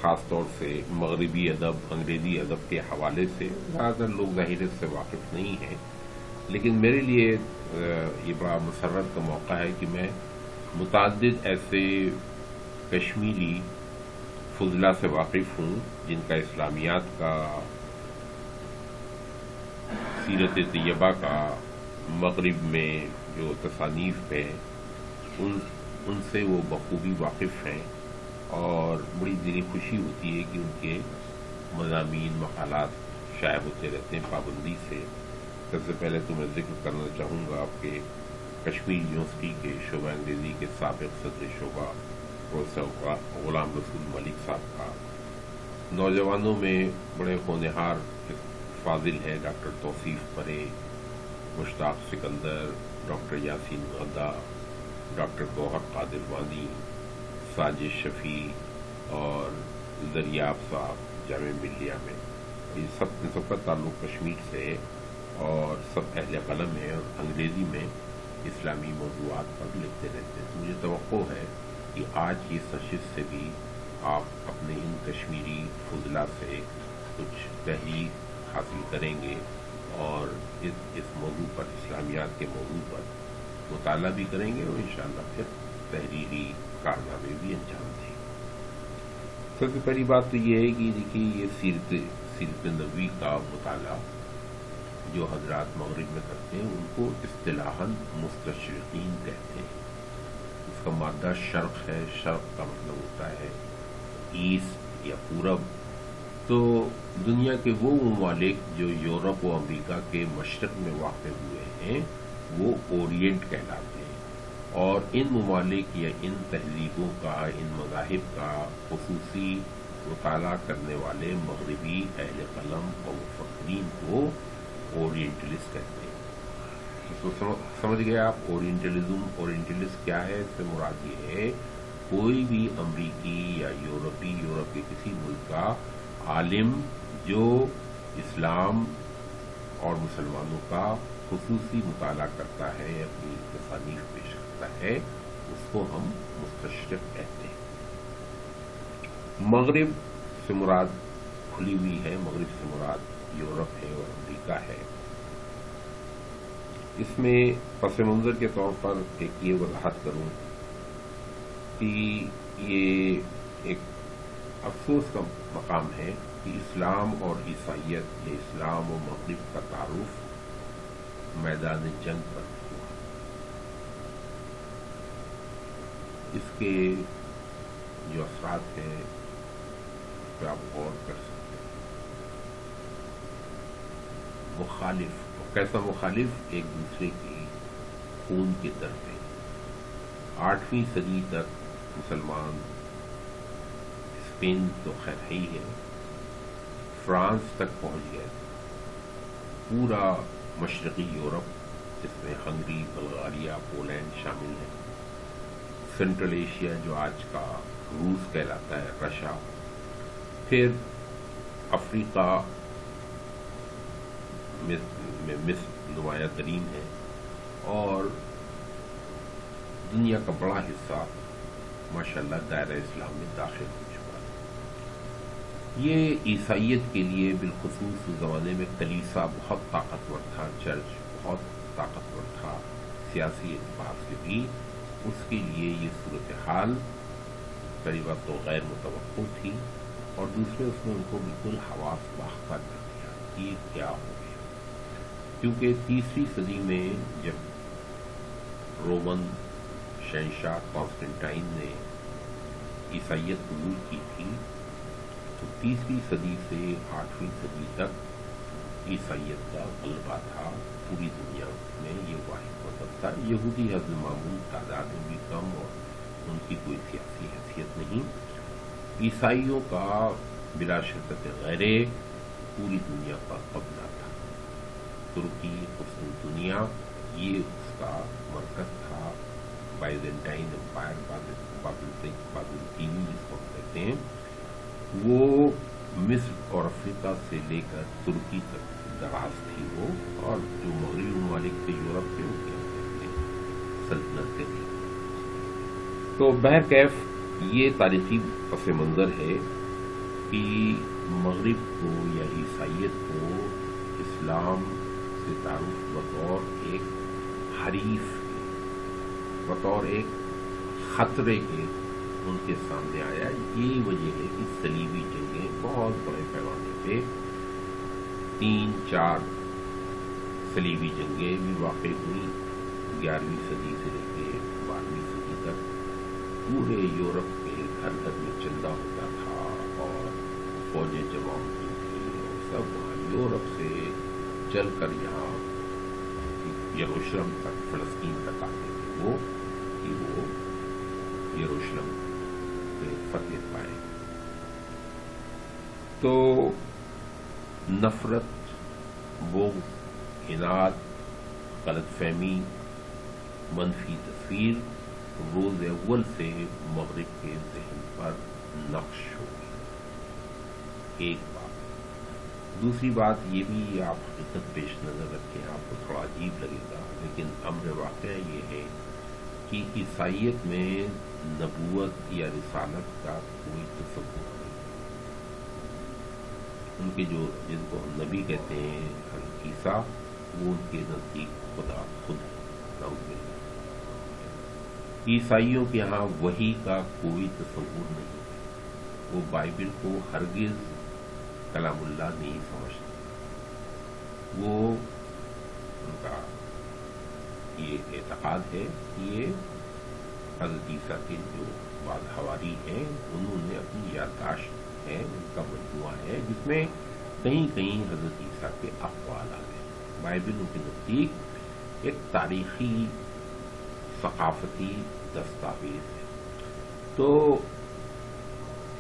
خاص طور سے مغربی ادب، انگریزی ادب کے حوالے سے زیادہ تر لوگ ظاہر سے واقف نہیں ہیں، لیکن میرے لیے یہ بڑا مسرت کا موقع ہے کہ میں متعدد ایسے کشمیری فضلاء سے واقف ہوں جن کا اسلامیات کا، سیرت طیبہ کا مغرب میں جو تصانیف ہے ان سے وہ بخوبی واقف ہیں، اور بڑی دلی خوشی ہوتی ہے کہ ان کے مضامین مقالات شائع ہوتے رہتے ہیں پابندی سے۔ سب سے پہلے تو میں ذکر کرنا چاہوں گا آپ کے کشمیر یونیورسٹی کے شعبہ انگریزی کے سابق صدر شعبہ پروفیسر غلام رسول ملک صاحب کا۔ نوجوانوں میں بڑے ہونہار فاضل ہیں ڈاکٹر توصیف پرے، مشتاق سکندر، ڈاکٹر یاسین غدا، ڈاکٹر گوہر قادر وانی، ساجد شفیع اور دریاب صاحب جامعہ ملیہ میں۔ یہ سب کا تعلق کشمیر سے ہے اور سب اہل قلم ہیں اور انگریزی میں اسلامی موضوعات پر لکھتے رہتے ہیں۔ مجھے توقع ہے کہ آج کی اس نشست سے بھی آپ اپنے ان کشمیری فضلاء سے کچھ تحریک حاصل کریں گے اور اس موضوع پر، اسلامیات کے موضوع پر مطالعہ بھی کریں گے اور انشاءاللہ پھر تحریری کارنامے بھی انجام دیں گے۔ سب سے پہلی بات تو یہ ہے کہ دیکھیے یہ سیرت نبوی کا مطالعہ جو حضرات مغرب میں کرتے ہیں ان کو اصطلاحاً مستشرقین کہتے ہیں۔ اس کا مادہ شرق ہے، شرق کا مطلب ہوتا ہے ایسٹ یا پورب۔ تو دنیا کے وہ ممالک جو یورپ و امریکہ کے مشرق میں واقع ہوئے ہیں وہ اورینٹ کہلاتے ہیں، اور ان ممالک یا ان تہذیبوں کا، ان مذاہب کا خصوصی مطالعہ کرنے والے مغربی اہل قلم اور مفکرین کو اورینٹلسٹ کہتے ہیں۔ تو سمجھ گئے آپ اورینٹلزم، اورینٹلسٹ کیا ہے؟ اس سے مراد یہ ہے کوئی بھی امریکی یا یورپ کے کسی ملک کا عالم جو اسلام اور مسلمانوں کا خصوصی مطالعہ کرتا ہے، اپنی تصانیف پیش کرتا ہے، اس کو ہم مستشرق کہتے ہیں۔ مغرب سے مراد کھلی ہوئی ہے، مغرب سے مراد یورپ ہے اور امریکہ ہے۔ اس میں پس منظر کے طور پر ایک یہ وضاحت کروں کہ یہ ایک افسوس کا مقام ہے کہ اسلام اور عیسائیت یا اسلام و مغرب کا تعارف میدان جنگ پر ہوا۔ اس کے جو اثرات ہیں اس پہ آپ غور کر سکتے ہیں۔ مخالف، کیسا مخالف؟ ایک دوسرے کی خون کے در پہ۔ 8ویں صدی تک مسلمان، اسپین تو خیر ہی ہے، فرانس تک پہنچ گئے، پورا مشرقی یورپ جس میں ہنگری، بلغاریہ، پولینڈ شامل ہے، سینٹرل ایشیا جو آج کا روس کہلاتا ہے، رشیا، پھر افریقہ میں مصر نمایاں ترین ہے، اور دنیا کا بڑا حصہ ماشاءاللہ دائرہ اسلام میں داخل ہو چکا ہے۔ یہ عیسائیت کے لیے بالخصوص اس زمانے میں کلیسا بہت طاقتور تھا، چرچ بہت طاقتور تھا سیاسی اعتبار سے بھی، اس کے لیے یہ صورتحال پہلی بات تو غیر متوقع تھی، اور دوسرے اس نے ان کو بالکل حواس باختہ کر دیا کہ یہ کیا ہو گیا۔ کیونکہ 3ویں صدی میں جب رومن شہنشاہ کانسٹنٹائن نے عیسائیت قبول کی تھی تو 3ویں صدی سے 8ویں صدی تک عیسائیت کا غلبہ تھا پوری دنیا میں، یہ واحد مذہب تھا۔ یہودی حضرت معمول تعداد میں بھی کم اور ان کی کوئی سیاسی حیثیت نہیں۔ عیسائیوں کا بلا شرکت غیرے پوری دنیا پر قبضہ تھا۔ ترکی، قسطنطنیہ یہ اس کا مرکز تھا۔ بائزنٹائن امپائر، بازنطینی جس کو کہتے ہیں، وہ مصر اور افریقہ سے لے کر ترکی تک دراز تھی وہ، اور جو مغربی ممالک تھے یورپ کے، ان کے سلطنتیں تھیں۔ تو بہرکیف یہ تاریخی پس منظر ہے کہ مغرب کو یا عیسائیت کو اسلام سے تعارف بطور ایک حریف کے، بطور ایک خطرے کے ان کے سامنے آیا. یہی وجہ ہے کہ صلیبی جنگیں بہت بڑے پیمانے پہ 3-4 صلیبی جنگیں بھی واقع ہوئی 11ویں صدی سے لے کے 12ویں صدی تک. پورے یورپ کے گھر گھر میں چندہ ہوتا تھا اور فوجیں جمع ہوتی تھیں اور سب وہاں یورپ سے چل کر یہاں یروشلم تک، فلسطین تک آتے تھے وہ کہ وہ یروشلم پہ فتح پائے. تو نفرت، بغض، عناد، غلط فہمی، منفی تصویر روز اول سے مغرب کے ذہن پر نقش ہو گئی. ایک بات. دوسری بات یہ بھی آپ حقیقت پیش نظر رکھیں، آپ کو تھوڑا عجیب لگے گا لیکن امر واقعہ یہ ہے کہ عیسائیت میں نبوت یا رسالت کا کوئی تصور نہیں. ان کے جن کو ہم نبی کہتے ہیں حضرت عیسیٰ، وہ ان کے نزدیک خدا خود ہے. نعوذ باللہ. عیسائیوں کے ہاں وحی کا کوئی تصور نہیں ہے. وہ بائبل کو ہرگز کلام اللہ نہیں سمجھتے. وہ ان کا یہ اعتقاد ہے کہ یہ حضرت عیسیٰ کے جو بعد حواری ہیں انہوں نے اپنی یادداشت ہے، ان کا مجموعہ ہے جس میں کہیں کہیں حضرت عیسیٰ کے اقوال آ گئے. بائبل ان کے نزدیک ایک تاریخی ثقافتی دستاویز ہے. تو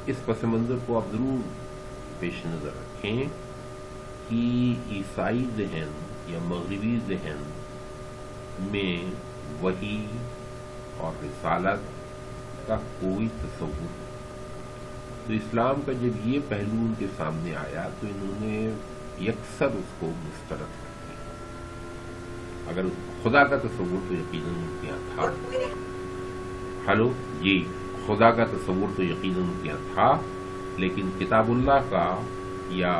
اس پس منظر کو آپ ضرور پیش نظر رکھیں کہ عیسائی ذہن یا مغربی ذہن میں وحی اور رسالت کا کوئی تصور نہیں. تو اسلام کا جب یہ پہلو ان کے سامنے آیا تو انہوں نے یکسر اس کو مسترد کر دیا. اگر خدا کا تصور تو یقیناً ان کے یہاں تھا، خدا کا تصور تو یقیناً ان کے یہاں تھا، لیکن کتاب اللہ کا یا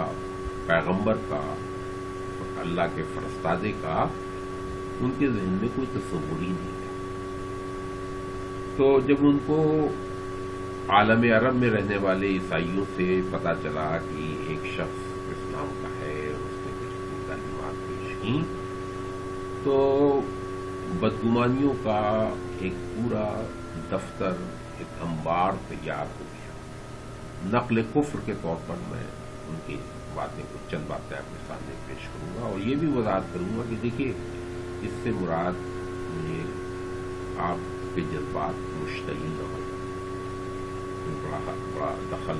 پیغمبر کا، اللہ کے فرستادے کا ان کے ذہن میں کوئی تصور ہی نہیں تھا. تو جب ان کو عالم عرب میں رہنے والے عیسائیوں سے پتا چلا کہ ایک شخص اسلام کا ہے اور اس نے کچھ تعلیمات پیش کی، تو بدگمانیوں کا ایک پورا دفتر، ایک انبار تیار ہو گیا. نقل کفر کے طور پر میں ان کی باتیں کو چند باتیں آپ کے سامنے پیش کروں گا اور یہ بھی وضاحت کروں گا کہ دیکھیے اس سے مراد آپ کے جذبات مشتعل نہ ہو جائیں. بڑا دخل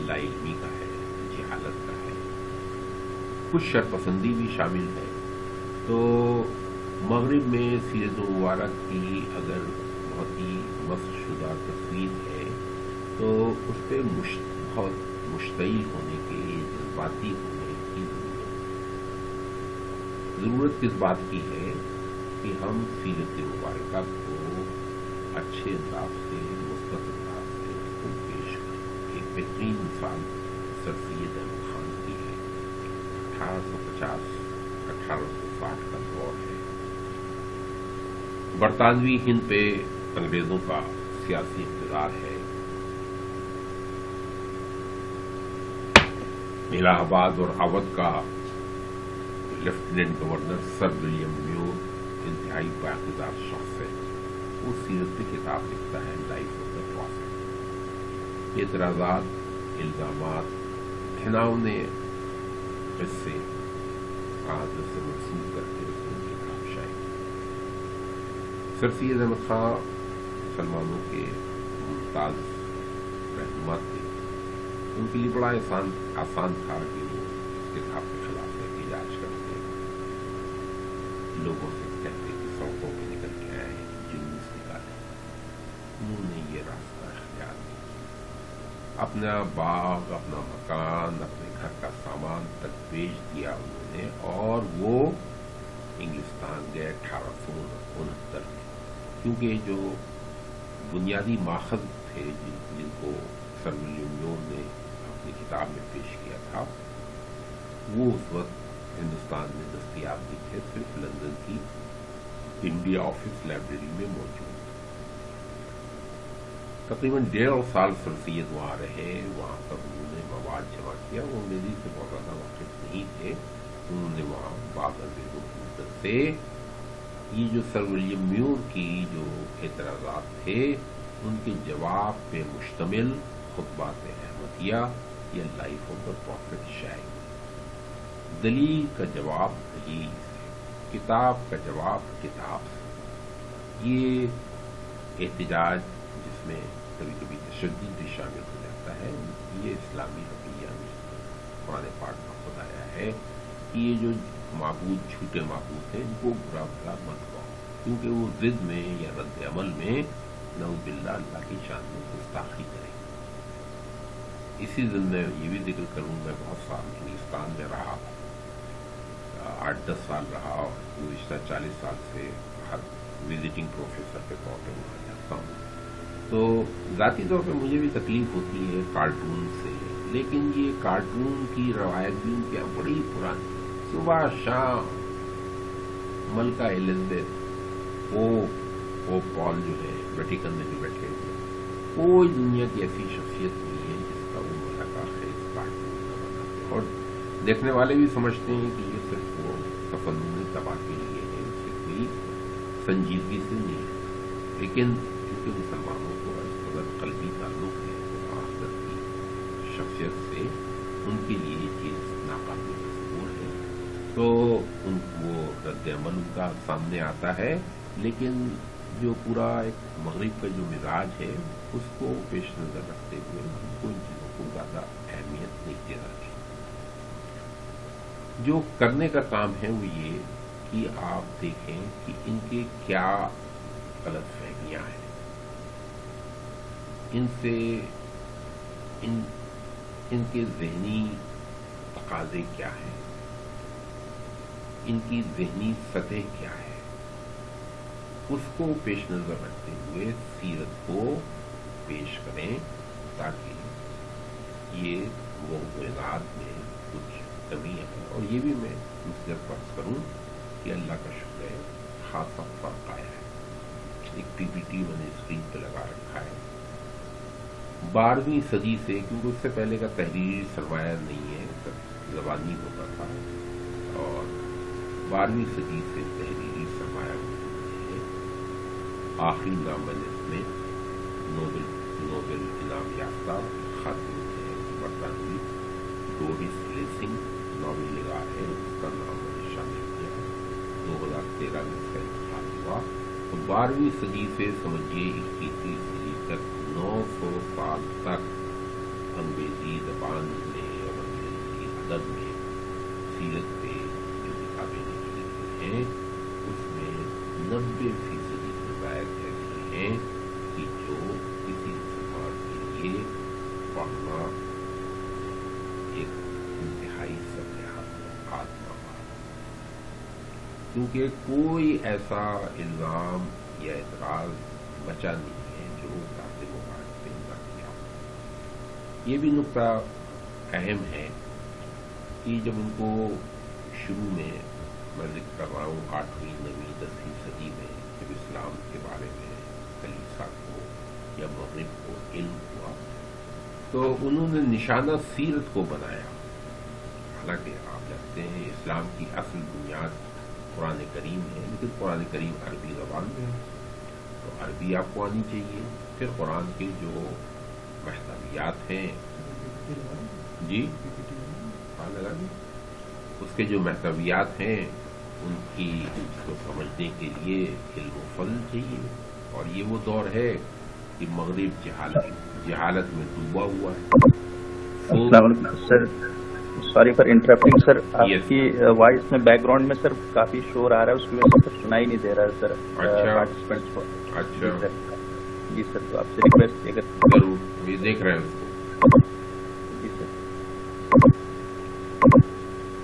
لا علمی کا ہے، جہالت کا ہے، کچھ شرپسندی بھی شامل ہے. تو مغرب میں سیرت مبارک کی اگر بہت ہی مسخ شدہ تصویر ہے تو اس پہ بہت مشتعل ہونے کے، جذباتی ہونے کی ضرورت کس بات کی ہے کہ ہم سیرت مبارکہ کو اچھے انداز سے، مثبت انداز سے اس کو پیش کریں. ایک بہترین مثال سر سید احمد خان کی ہے. 1850-1860 کا دور ہے. برطانوی ہند پہ انگریزوں کا سیاسی اقتدار ہے. الہ آباد اور اودھ کا lieutenant governor sir William Muir انتہائی بااقتدار شخص ہے. وہ سیرت کی کتاب لکھتا ہے، لائف آف دا پروفیٹ. اعتراضات، الزامات، بہناؤں نے اس سے حضرت سے منسوخ کر کے اس نے کتاب شائع کی. سر سید احمد خان مسلمانوں کے ممتاز رہنما تھے. ان کے لیے بڑا آسان تھا کہ وہ اس کتاب کے خلاف احتجاج کرتے، لوگوں سے کہتے کہ سڑکوں پہ نکل کے آئے، جلوس نکالے. انہوں نے یہ راستہ اختیار کیا. اپنا باغ، اپنا مکان، اپنے گھر کا سامان تک بیچ دیا انہوں نے اور وہ انگلستان گئے 1869 میں. کیونکہ جو بنیادی ماخذ تھے جن کو سر ولیم میور نے اپنی کتاب میں پیش کیا تھا وہ اس وقت ہندوستان میں دستیاب نہیں تھے، صرف لندن کی انڈیا آفس لائبریری میں موجود۔ تقریباً 1.5 سال سر سید وہاں رہے، وہاں پر انہوں نے مواد جمع کیا۔ وہ انگریزی سے بہت زیادہ واقف نہیں تھے، انہوں نے وہاں بعض انگریزوں کی مدد سے یہ جو سر ولیم میور کی جو اعتراضات تھے ان کے جواب پہ مشتمل خطبات احمدیہ یا لائف آف دا پروفٹ شائع۔ دلیل کا جواب دلیل سے، کتاب کا جواب کتاب سے۔ یہ احتجاج جس میں کبھی کبھی تشدد بھی شامل ہو جاتا ہے، یہ اسلامی رویہ میں قرآن پاک میں خود آیا ہے کہ یہ جو معبود جھوٹے معبود ہیں ان کو برا بھلا مت کہو، کیونکہ وہ ضد میں یا رد عمل میں نعوذ باللہ اللہ کی شان میں گستاخی کریں گے۔ اسی ضمن میں یہ بھی ذکر کروں، میں بہت سال ہندوستان میں رہا، 8-10 سال رہا، اور گزشتہ 40 سال سے ہر وزٹنگ پروفیسر کے طور پہ وہاں جاتا ہوں، تو ذاتی طور پہ مجھے بھی تکلیف ہوتی ہے کارٹون سے، لیکن یہ کارٹون کی روایت بھی ان کی بڑی پرانی، صبح شام ملکہ ایلزبتھ وہ پال جو ہے ویٹیکن میں جو بیٹھے ہوئے، کوئی دنیا کی ایسی شخصیت نہیں ہے جس کا وہ ملکہ خیز کارٹون نہ بنا دے، اور دیکھنے والے بھی سمجھتے ہیں کہ یہ صرف وہ تفنن تباہ کے لیے ہے، اس کی کوئی سنجیدگی سے نہیں ہے۔ لیکن کیونکہ مسلمانوں کو اگر قلبی تعلق ہے آخرت کی شخصیت سے، ان کے لیے یہ چیز ناقابل تصور ہے، تو ان کو رد عمل ان کا سامنے آتا ہے، لیکن جو پورا ایک مغرب کا جو مزاج ہے اس کو پیش نظر رکھتے ہوئے ان کو ان چیزوں کو زیادہ اہمیت نہیں دینا چاہیے۔ جو کرنے کا کام ہے وہ یہ کہ آپ دیکھیں کہ ان کے کیا غلط فہمیاں ہیں، ان سے ان کے ذہنی تقاضے کیا ہیں، ان کی ذہنی سطح کیا ہے، اس کو پیش نظر رکھتے ہوئے سیرت کو پیش کریں تاکہ یہ موضوعات میں کچھ کمی ہے۔ اور یہ بھی میں مستقبل فرض کروں کہ اللہ کا شکر ہے خاصا فرق آیا ہے، ایک پی پی ٹی میں نے اسکرین پہ لگا رکھا ہے 12ویں صدی سے، کیونکہ اس سے پہلے کا تحریری سرمایہ نہیں ہے، سب زبانی ہوتا تھا، اور 12ویں صدی سے تحریری سرمایہ آخری نام میں اس میں نوبل انعام یافتہ خاتون ہے برطانوی ڈورس لیسنگ ناول نگار ہے، اس کا نام میں نے شامل کیا، 2013 میں اس کا انتخاب ہوا۔ تو 12ویں صدی سے سمجھیے 21ویں صدی تک 900 سال تک انگریزی زبان میں اور انگریزی ادب میں سیرت پہ جو کتابیں لکھی گئی ہیں اس میں 90% ایسی ہیں کہ جو کسی مسلمان کے لیے پڑھنا ایک انتہائی سطح کیونکہ کوئی ایسا الزام یا اعتراض بچا نہیں ہے جو کاتب و کاٹ پہ نہ کیا۔ یہ بھی نقطہ اہم ہے کہ جب ان کو شروع میں ذکر کر رہا ہوں 8ویں 9ویں 10ویں صدی میں جب اسلام کے بارے میں کلیسا کو یا مغرب کو علم ہوا تو انہوں نے نشانہ سیرت کو بنایا، حالانکہ آپ جانتے ہیں اسلام کی اصل بنیاد قرآن کریم ہے، لیکن قرآن کریم عربی زبان میں ہے تو عربی آپ کو آنی چاہیے۔ پھر قرآن کے جو محتویات ہیں جی لگا دی، اس کے جو محتویات ہیں ان کی کو سمجھنے کے لیے علم و فضل چاہیے، اور یہ وہ دور ہے کہ مغرب جہالت میں ڈوبا ہوا ہے۔ السلام علیکم سر، سوری فار انٹرپٹنگ سر، آپ کی وائس میں بیک گراؤنڈ میں سر کافی شور آ رہا ہے، اس کی وجہ سے سنائی نہیں دے رہا ہے سر پارٹیسپینٹس کو۔ اچھا جی سر، تو آپ سے ریکویسٹ اگر ضرور یہ دیکھ رہے ہیں جی سر،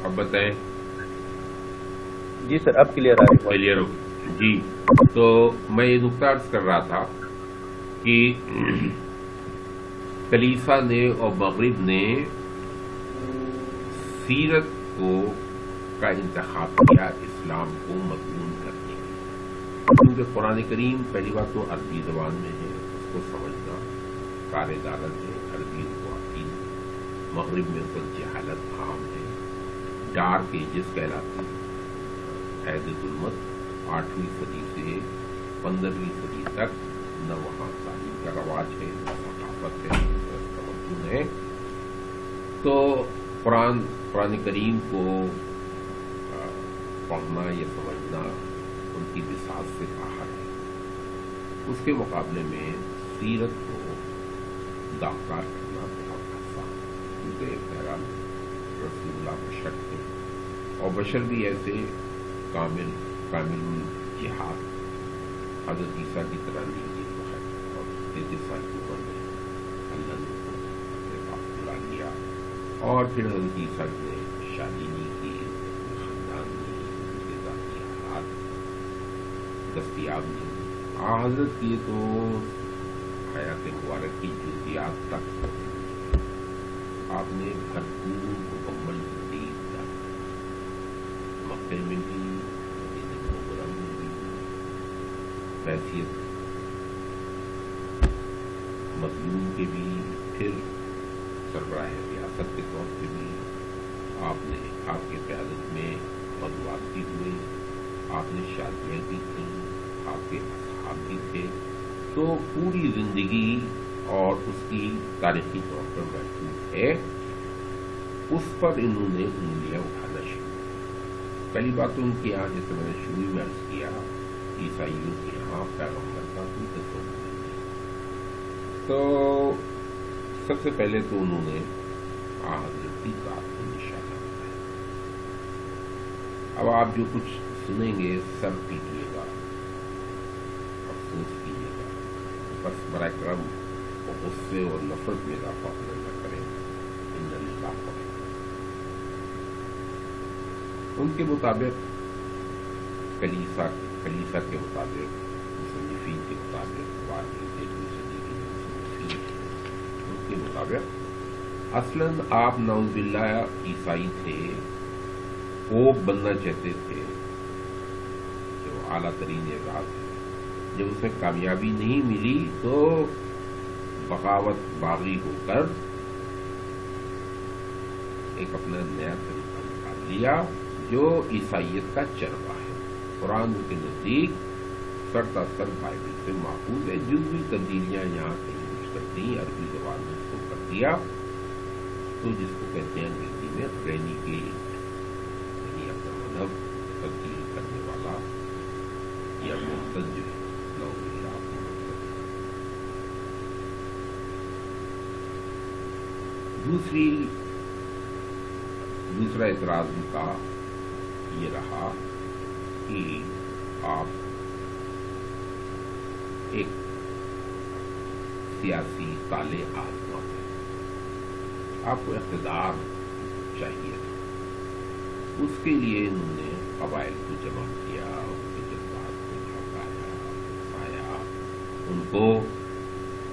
اب بتائیں۔ جی سر اب کلیئر آ رہی ہے، کلیئر ہو جی۔ تو میں یہ نقطہ عرض کر رہا تھا کہ کلیسا نے اور مغرب نے سیرت کا انتخاب کیا اسلام کو مضمون کرنے کے لیے، کیونکہ قرآن کریم پہلی بات تو عربی زبان میں ہے، اس کو سمجھنا کار دالت ہے، عربی کو آتی ہے، مغرب میں اس جہالت عام ہے، ڈارک ایجز کہلاتی ہے، عہد ظلمت 8ویں صدی سے 15ویں صدی تک نہ وہاں تعلیم کا رواج ہے، نہ ثقافت ہے، نہ تمدن ہے. تو قرآن کریم کو پڑھنا یا سمجھنا ان کی بساط سے باہر ہے. اس کے مقابلے میں سیرت کو داغدار کرنا بہت آسان، کیونکہ بہرحال رسول اللہ بشر تھے، اور بشر بھی ایسے کامل الجہاد حضرت عیسیٰ کی طرح نہیں جی بخیر، اور 33 سال کی عمر میں اللہ نے کو اپنے پاس بلا لیا، اور پھر حضرت عیسیٰ نے شادی نہیں کی، خاندان نہیں، ان کے ذاتی حالات دستیاب نہیں. حضرت کی تو حیات مبارک کی جزیات تک آپ نے بھرپور مکمل زندگی گزاری، مکے میں بھی، مدینہ منورہ میں بھی، حیثیت مظلوم کے بھی، پھر سربراہ ریاست کے طور پہ بھی آپ کی قیادت میں غزوات بھی ہوئے، آپ نے شادیاں کی تھیں، آپ کے اصحاب بھی تھے. تو پوری زندگی اور اس کی تاریخی طور پر محفوظ ہے، اس پر انہوں نے انگلیاں اٹھانا شروع. پہلی بات تو ان کے یہاں، جیسے میں نے شروع میں عرض کیا، عیسائیوں کے یہاں پیغمبر کا کوئی تصور نہیں. تو سب سے پہلے تو انہوں نے حضرت کی ذات کو نشانہ بنایا. اب آپ جو کچھ سنیں گے سر پیٹیے گا، افسوس کیجیے گا، بس برائے کرم غصے اور نفرت میں اضافہ نہ کریں. ان اللہ کو ان کے مطابق کلیسا کے مطابق، مصنفین کے مطابق، ان کے مطابق اصلاً آپ نعوذ باللہ عیسائی تھے، پوپ بننا چاہتے تھے، جو اعلیٰ ترین اعزاز ہے. جب اس میں کامیابی نہیں ملی تو بغاوت باغی ہو کر ایک اپنا نیا طریقہ نکال لیا جو عیسائیت کا چربا ہے. قرآن کے نزدیک سرتا سر بائبل سے محفوظ ہے، جزوی تبدیلیاں یہاں کہیں مشترک نہیں، عربی زبان میں اس کو کر دیا تو جس کو کہتے ہیں انگریزی میں رینیگیٹ، یعنی اپنا مذہب تبدیل کرنے والا یا مرتد جو ہے. دوسرا اعتراض ان کا یہ رہا کہ آپ ایک سیاسی تالے آزما ہیں، آپ کو اقتدار چاہیے تھا. اس کے لیے انہوں نے قبائل کو جمع کیا، ان کے جذبات کو بھڑکایا، ان کو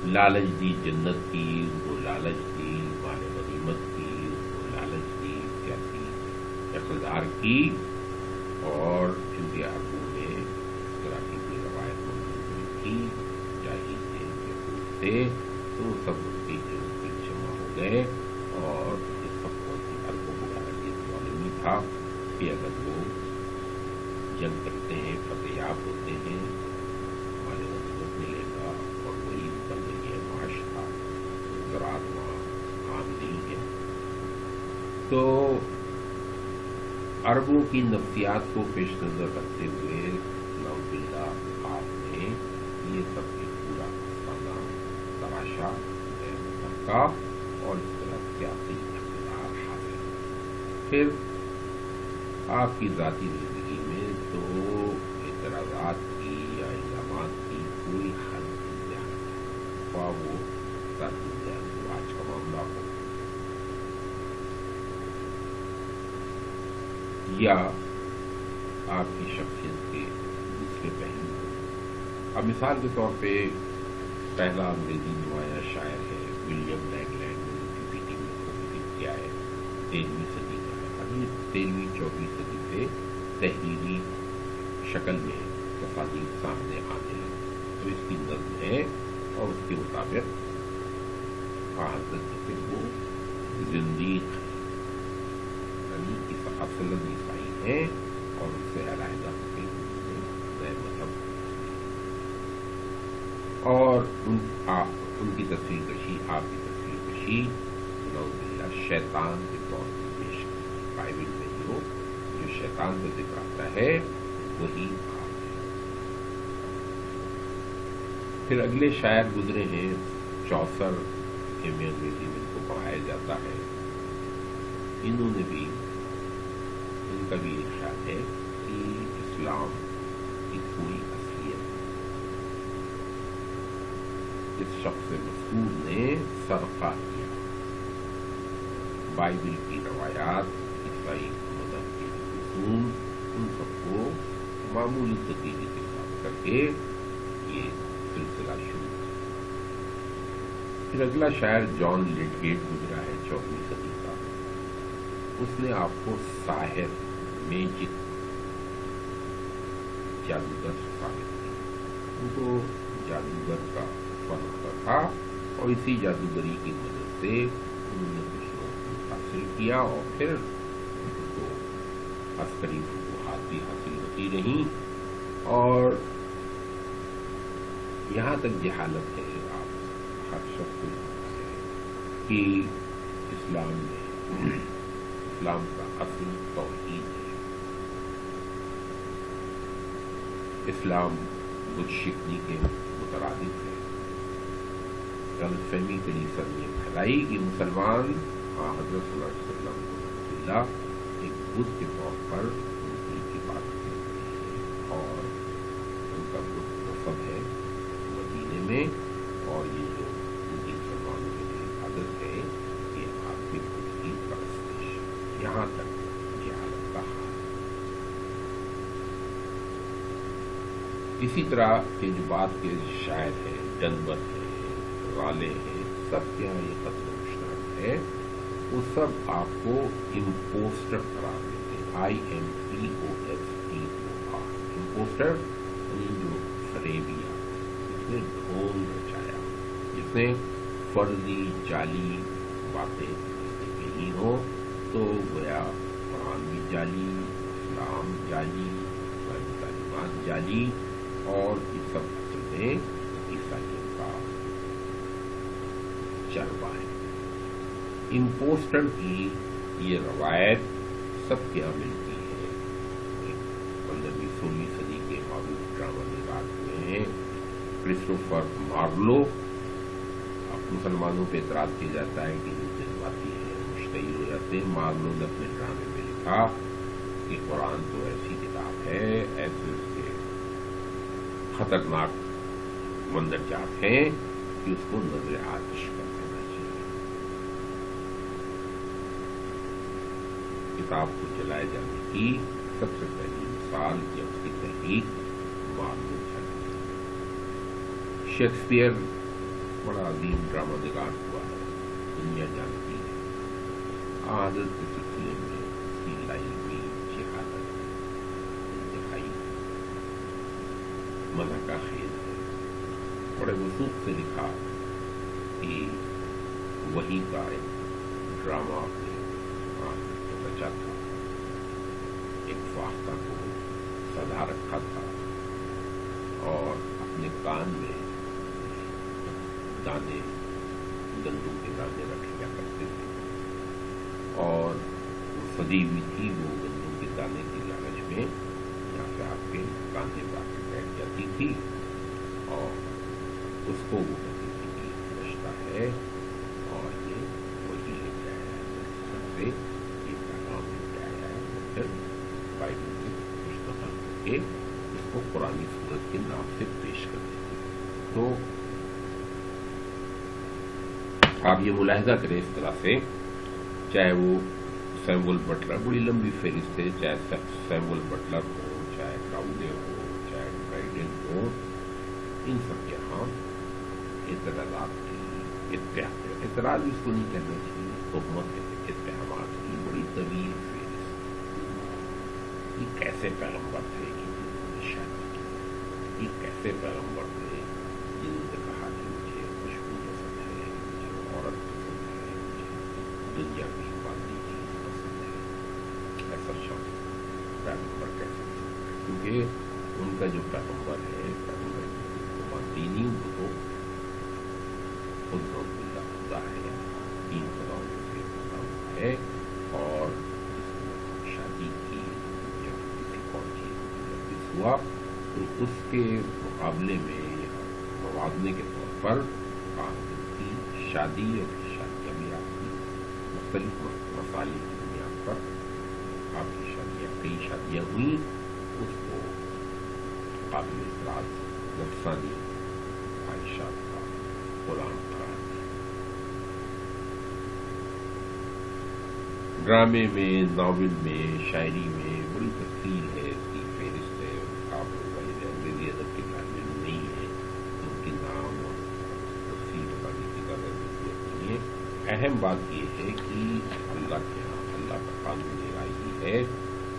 لالچ دی جنت کی، ان کو لالچ دی مال غنیمت کی، ان کو لالچ دی سیاسی اقتدار کی. اور چونکہ عربوں میں اس طرح کی کوئی روایت موجود تھی، جاہل تھے، تو سب ان کی جمع ہو گئے، اور اس سب کو عربوں کو معلوم تھا کہ اگر وہ جنگ کرتے ہیں، فتح یاب ہوتے ہیں، ہمارے غنیمت ملے گا، اور وہی بننے کے معاش تھا، زراعت وہاں عام نہیں ہے. تو عربوں کی نفسیات کو پیش نظر رکھتے ہوئے نعوذ باللہ آپ نے یہ سب ایک پورا افسانہ تراشا کا، اور اس طرح سیاسی اقتدار حاصل. پھر آپ کی ذاتی زندگی میں تو اعتراضات کی یا الزامات کی کوئی حد نہیں، خواہ وہ آج کا معاملہ ہو یا آپ کی شخصیت کے دوسرے پہلو ہو. اب مثال کے طور پہ پہلا انگریزی نمایاں شاعر ہے ولیم لیگلینڈ، نے پی ٹی میں کیا ہے، 13ویں صدی کا ہے. 13ویں 14ویں صدی سے تحریری شکل میں تصانیف سامنے آنے لگی. تو اس کی نظم ہے اور اس کے مطابق حضرت سے وہ زندیق یعنی اصل عیسائی ہیں اور اس سے علیحدہ ہوتے نئے مذہب اور ان کی تصویر کشی آپ کی تصویر کشی شیطان کے طور پر پیش کی. بائبل میں جو شیطان کا ذکر آتا ہے وہی آپ ہے. پھر اگلے شاعر گزرے ہیں چوسر انگریزی میں ان کو پڑھایا جاتا ہے. انہوں نے بھی ان کا بھی ایک خیال ہے کہ اسلام کی پوری اصلیت اس شخص مذکور نے سرقہ کیا. بائبل کی روایات عیسائی مذہب کے رسوم ان سب کو معمولی تبدیلی کے ساتھ کر کے یہ سلسلہ شروع کیا. پھر اگلا شاعر جان لیڈگیٹ گزرا ہے 14ویں صدی کا. اس نے آپ کو ساحر میجک جادوگر ثابت کیا. ان کو جادوگر کا فن ہوتا تھا اور اسی جادوگری کی مدد سے انہوں نے کچھ لوگ حاصل کیا اور پھر ان کو عسکری فتوحات بھی حاصل ہوتی رہیں اور یہاں تک جہالت ہے. آپ ہر شخص کو جانتا ہے کہ اسلام کا اصل توحید ہے. اسلام بت شکنی کے مترادف ہے. غلط فہمی کلیسا نے پھیلائی کہ مسلمان حضرت صلی اللہ علیہ وسلم کو اللہ ایک بت کے طور پر ان کی عبادت کرتے ہیں اور ان کا بت نصب ہے مدینے میں اور یہ جو ان کی مسلمانوں کی عبادت ہے یہ آپ کے بت کی پرستش. یہاں تک یہ حالت کا حال. اسی طرح کے جو بات کے شاعر ہیں ڈنبر ہیں رالے ہیں سب کے یہاں یہ قتل مشترک ہے. وہ سب آپ کو امپوسٹر قرار دیتے ہیں. IMPOSTER امپوسٹر یعنی جو فریبیا جس نے ڈھونگ رچایا جس نے فرضی جعلی باتیں کہی ہو تو گویا قرآن بھی جعلی اسلام جعلی تعلیمات جعلی اور یہ سب چیزیں عیسائیوں کا چربا ہے. امپوسٹر کی یہ روایت سب کے یہاں ملتی ہے. 15ویں 16ویں صدی کے معروف ڈرامہ نگار ہوئے ہیں کرسٹوفر مارلو. اب مسلمانوں پہ اعتراض کیا جاتا ہے کہ یہ جذباتی ہے مشتعل ہو جاتے ہیں. مارلو نے اپنے ڈرامے میں لکھا کہ قرآن تو ایسی کتاب ہے ایسے اس کے خطرناک مندرجات ہیں کہ اس کو نظر آتش کر دینا چاہیے. کتاب کو جلائے جانے کی سب سے پہلی مثال یا اس کی تحقیق مارلو چلی. شیکسپیئر بڑا عظیم ڈرامہ نگار ہوا ہے دنیا جانتی ہے. حضرت کے سلسلے میں اس کی لائی ہوئی جہالت انتہائی مزہ کا خیز ہے. بڑے وثوق سے لکھا کہ وہی کا ایک ڈرامہ اپنے رچا تھا. ایک فاختہ کو سدھا رکھا تھا اور اپنے کان میں دانے گندم کے دانے رکھ لیا کرتے تھے اور سجی ہوئی تھی وہ گندم کے دانے کی لالچ میں یہاں سے آپ کے کاندھے پہ آ کے بیٹھ جاتی تھی اور اس کو وہ کہتی تھی کہ رشتہ ہے اور یہ وہی لے کے آیا ہے سب سے یہ پیغام لے کے آیا ہے. پھر بائبل میں مشتمل کر کے اس کو قرآنی صورت کے نام سے پیش کر دیتی. تو آپ یہ ملاحظہ کریں اس طرح سے چاہے وہ سیمول بٹلر بڑی لمبی فہرست ہے چاہے سیمول بٹلر ہو چاہے کراؤڈے ہو چاہے ڈرائیڈن ہو ان سب کے ہاں اعتراضات کی اعتراض اس کو نہیں کہنا چاہیے تہمت اتہامات کی بڑی طویل فہرست یہ کیسے پیغمبر تھے کہ شادی کی، یہ کیسے پیغمبر تھے جنہوں نے کہا کہ مجھے خوشبو پسند ہے، مجھے عورت پسند ہے، مجھے دنیا کی مادی چیز پسند ہے. ایسا شخص پیغمبر کیسے، کیونکہ ان کا جو پیغمبر ہے، پیغمبر دینی ان کو خود خدا ہے، تین خداؤں سے خدا ہے. اور شادی کی جب کسی اور چیز ہوا تو اس کے مقابلے میں موازنے کے طور پر آپ کی شادی اور شادیاں بھی آپ کی مختلف مسائل کی بنیاد پر آپ کی شادیاں، کئی شادیاں ہوئیں، اس کو قابل اعتراض نفسانی خواہشات کا غلام قرار دیا. ڈرامے میں، ناول میں، شاعری میں بڑی تفصیل ہے، اس کی فہرست ہے. آپ انگریزی ادب کے طالب علم نہیں ہے تو ان کے نام اور تفصیل بتانے کی زیادہ ضرورت نہیں ہے. اہم بات یہ ہے کہ اللہ کے یہاں اللہ کا قانون الہی ہے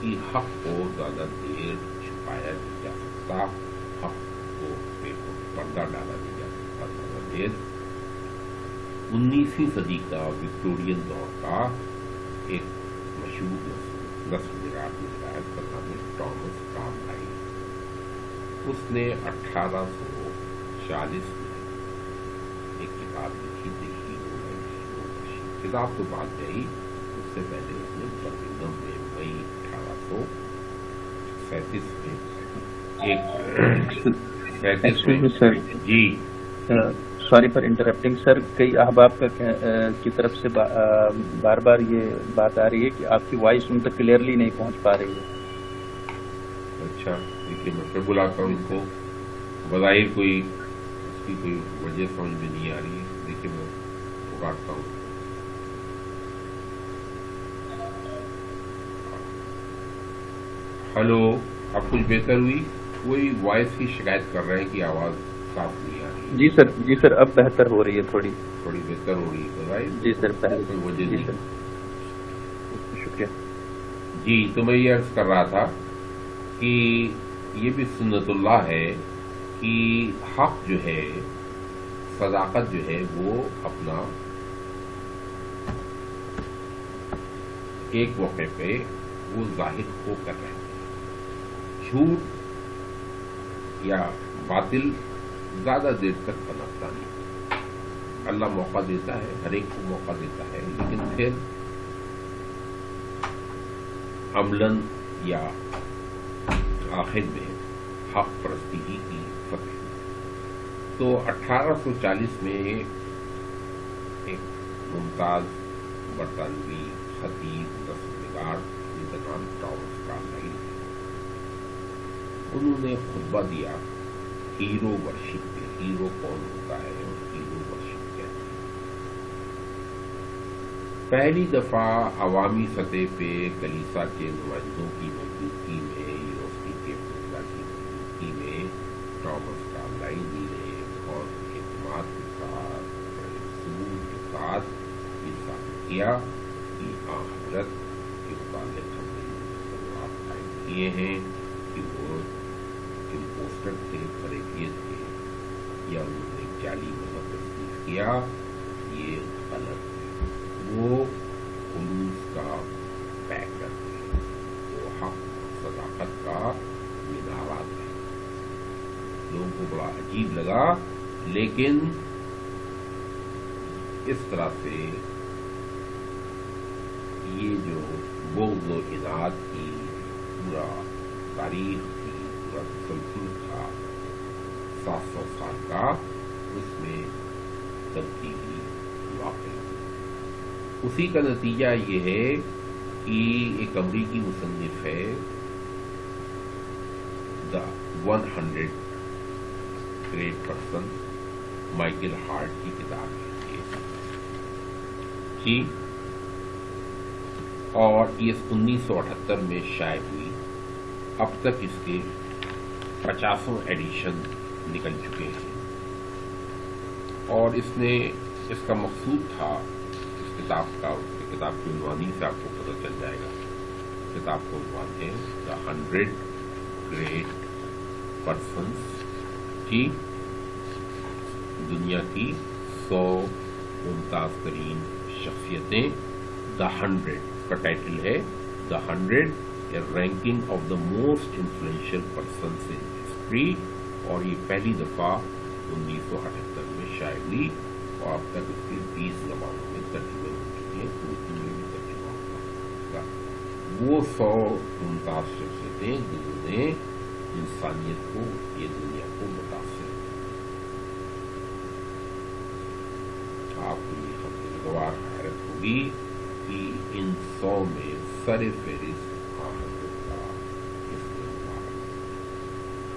کہ حق کو زیادہ دیر چھپایا نہیں جا سکتا، حق کو پردہ ڈالا نہیں جا سکتا زیادہ دیر. 19ویں صدی کا وکٹورین دور کا ایک مشہور نثر نگار کا نام ہے ٹامس کارلائل. اس نے 1840 میں ایک کتاب لکھی تھی، کتاب تو بعد میں آئی، اس سے پہلے اس نے برمنگھم میں مئی 1837 میں جی سوری فار انٹرپٹنگ سر، کئی احباب کی طرف سے بار بار یہ بات آ رہی ہے کہ آپ کی وائس ان تک کلیئرلی نہیں پہنچ پا رہی ہے. اچھا دیکھیے، میں پھر بلاتا ہوں ان کو. بظاہر کوئی اس کی کوئی وجہ سمجھ میں نہیں آ رہی ہے. دیکھیے میں پکارتا ہوں. ہلو، اب کچھ بہتر ہوئی؟ کوئی وائس کی شکایت کر رہے ہیں کہ آواز صاف نہیں آ رہی. جی سر اب بہتر ہو رہی ہے، تھوڑی بہتر ہو رہی ہے. بظاہر جی سر کوئی وجہ جی نہیں. سر شکریہ. جی تو میں یہ عرض کر رہا تھا کہ یہ بھی سنت اللہ ہے کہ حق جو ہے، صداقت جو ہے، وہ اپنا ایک موقع پہ وہ ظاہر ہو کر رہے ہیں. جھوٹ یا باطل زیادہ دیر تک پنپتا نہیں. اللہ موقع دیتا ہے، ہر ایک کو موقع دیتا ہے، لیکن پھر عملاً یا آخر میں حق پرستی ہی کی فتح. تو 1840 میں ایک ممتاز برطانوی خطیب نثرنگار جن کا نام ٹامس کارلائل ہے، انہوں نے خطبہ دیا ہیرو ورشپ پہ. ہیرو کون ہوتا ہے اور ہیرو ورشپ کیا ہے. پہلی دفعہ عوامی سطح پہ کلیسا کے نمائندوں کی موجودگی میں، یونیورسٹی کے فضلہ کی موجودگی میں ٹامس کارلائل نے اور اعتماد کے ساتھ، ثبوت کے ساتھ یہ ثابت کیا کہ حضرت کے متعلق ہم نے تصورات قائم کیے ہیں کہ وہ امپوسٹر تھے، فریبیت تھے، یا انہوں نے جعلی مذہب تصدیق کیا، یہ غلط ہے. وہ خلوص کا پیکر ہے، وہ حق صداقت کا مینارات ہے. لوگوں کو بڑا عجیب لگا، لیکن اس طرح سے یہ جو بغض و عناد کی پورا تاریخ کی، پورا تسلسل تھا 700 سال کا، اس میں تبدیلی واقع ہوئی. اسی کا نتیجہ یہ ہے کہ ایک امریکی مصنف ہے، the 100 great person, Michael Hart کی کتاب ہے جی، اور یہ 1978 میں شائع ہوئی. اب تک اس کے 50 ایڈیشن نکل چکے ہیں. اور اس کا مقصود تھا، اس کتاب کی عنوانی سے آپ کو پتہ چل جائے گا کتاب کا عنوان ہے دا 100 گریٹ پرسنس، کی دنیا کی 100 ممتاز ترین شخصیتیں. دا 100 کا ٹائٹل ہے the 100 a ranking of the most influential persons in history, اور یہ پہلی دفعہ 1978 میں شائع ہوئی اور اب تک اس کے 20 زبانوں میں ترجمے ہو چکے ہیں، اردو میں بھی ترجمہ ہوگا. وہ 100 ممتاز شخصیتیں جنہوں نے انسانیت کو، یہ دنیا کو متاثر کیا. آپ کو یہ خبر حیرت ہوگی کہ ان 100 میں سر فہرست حضرت کا استعمال.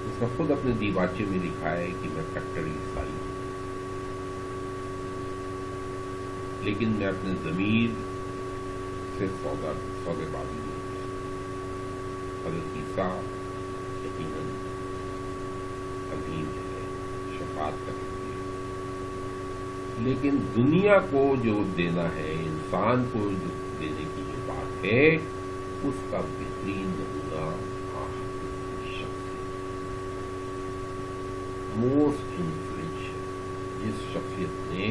اس نے خود اپنے دیباچے میں لکھا ہے کہ میں کٹر عیسائی ہوں، لیکن میں اپنے ضمیر سے سودے بازی نہیں. حضرت عیسیٰ یقیناً عظیم ہے، شفاعت کریں گے، لیکن دنیا کو جو دینا ہے، انسان کو جو دینے کی جو بات ہے، اس کا بہترین نمونہ شخص موسٹ انفلوئنشل، جس شخصیت نے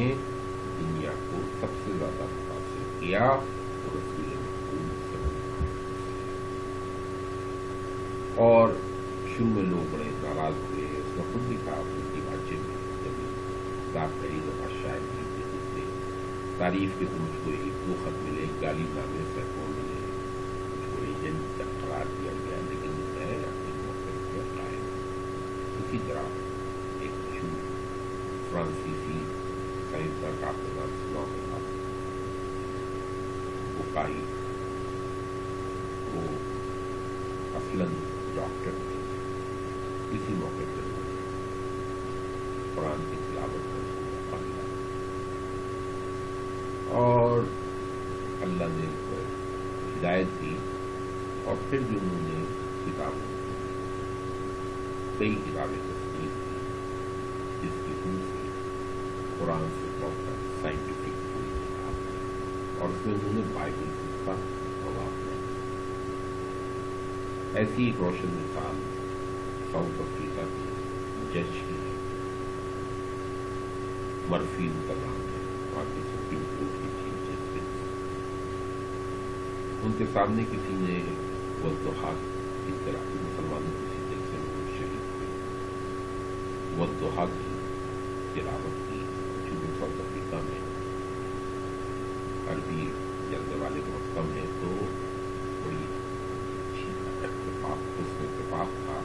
دنیا کو سب سے زیادہ متاثر کیا، وہ رسول مقبول صلی اللہ علیہ وسلم. اور شروع میں لوگ بڑے ناراض ہوئے. اس نے خود لکھا اپنے دیباچے میں، جب کتاب پہلی دفعہ شائع کی تھی، جس سے تعریف کے تو مجھ کو 1-2 خط ملے، گالی نامے سینکڑوں ملے، مجھ کو ایجنٹ قرار دیا گیا، لیکن میں اپنے موقع پر قائم. اسی طرح ایک مشہور فرانسیسی سائنسداں کا آپ نے نام سنا ہوگا، بکائی. وہ اصلاً ڈاکٹر تھے. کسی موقع پر قرآن کی تلاوت کا موقع ملا اور اللہ نے ہدایت دی، اور پھر بھی انہوں نے کئی کتابیں تصنیف کی، جس کی ان سے قرآن سے بہت سائنٹیفک کوئی کتاب ہے، اور اس میں انہوں نے بائبل کا جواب دیا. ایسی ایک روشن مثال ساؤتھ افریقہ کی جج کی ہے، مرفی ان کا نام ہے، وہاں کی سپریم کورٹ کی چیف جسٹس. ان کے سامنے کسی نے والضحیٰ کی طرح، مسلمانوں کسی دل سے وہ شہید ہوئے، والضحیٰ کی تلاوت کی. چونکہ ساؤتھ افریقہ میں عربی جلنے والے بہت کم ہیں، تو کوئی اتفاق تھا